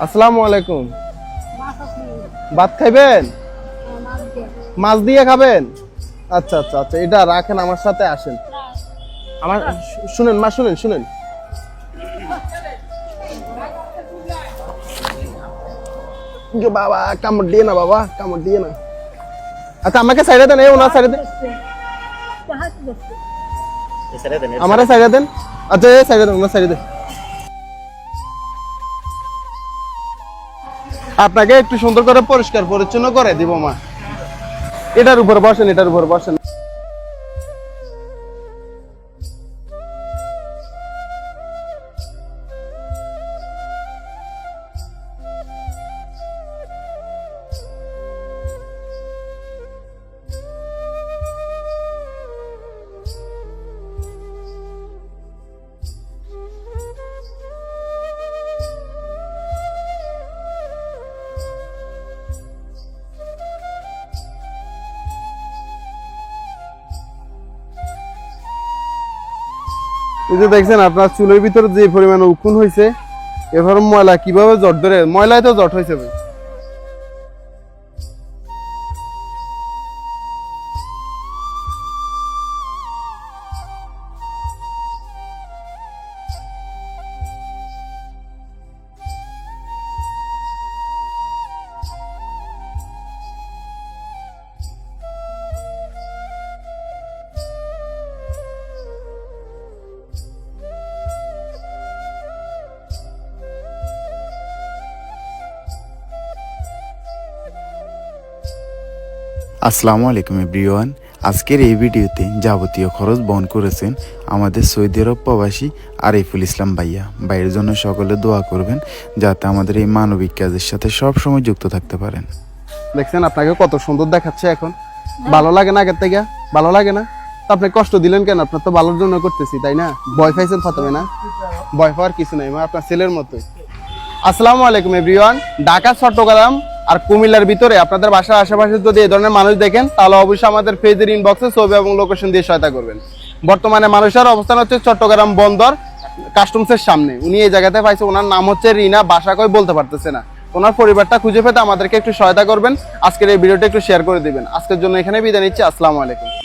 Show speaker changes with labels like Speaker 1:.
Speaker 1: আসসালামু আলাইকুম। ভাত খাইবেন? মাছ দিয়ে খাবেন? আচ্ছা আচ্ছা আচ্ছা, এটা রাখেন, আমার সাথে আসেন। আমার শুনেন মা, শুনেন শুনেন। বাবা কামড় দিয়ে না, বাবা কামড় দিয়ে না। আচ্ছা আমাকে সাইডে দেন, ওনার সাইডে দেন, আমারে সাইডে দেন। আচ্ছা সাইডে দেন, ওনার সাইডে দেন। আপনাকে একটু সুন্দর করে পরিষ্কার পরিচ্ছন্ন করে দিব মা। এটার উপর বসেন, এটার উপর বসেন। এই যে দেখছেন আপনার চুলের ভিতরে যে পরিমাণে উকুন হয়েছে, এবার ময়লা কিভাবে জট ধরে, ময়লায় তো জট হয়েছে ভাই।
Speaker 2: আসসালামু আলাইকুম এভরিওয়ান। আজকের এই ভিডিওতে যাবতীয় খরচ বহন করেছেন আমাদের সৌদি আরব প্রবাসী আরিফুল ইসলাম ভাইয়া। ভাইয়ের জন্য সকলে দোয়া করবেন যাতে আমাদের এই মানবিক কাজের সাথে সব সময় যুক্ত থাকতে পারেন।
Speaker 1: দেখছেন আপনাকে কত সুন্দর দেখাচ্ছে এখন, ভালো লাগে না? আগের থেকে ভালো লাগে না? তো আপনি কষ্ট দিলেন কেন? আপনার তো ভালোর জন্য করতেছি, তাই না? ভয় পাইছেন প্রথমে না? ভয় পাওয়ার কিছু নাই, আপনার ছেলের মতোই। আসসালামু আলাইকুম এভরিওয়ান। ঢাকা, চট্টগ্রাম আর কুমিল্লার ভিতরে আপনাদের বাসার আশেপাশে যদি এই ধরনের মানুষ দেখেন, তাহলে অবশ্যই আমাদের পেজের ইনবক্সে ছবি এবং লোকেশন দিয়ে সহায়তা করবেন। বর্তমানে মানুষের অবস্থান হচ্ছে চট্টগ্রাম বন্দর কাস্টমসের সামনে। উনি এই জায়গাতে পাইছে, ওনার নাম হচ্ছে রিনা, বাসা কই বলতে পারতেছে না। ওনার পরিবারটা খুঁজে পেতে আমাদেরকে একটু সহায়তা করবেন। আজকের এই ভিডিওটা একটু শেয়ার করে দিবেন। আজকের জন্য এখানে বিদায় নিচ্ছি। আসসালামু আলাইকুম।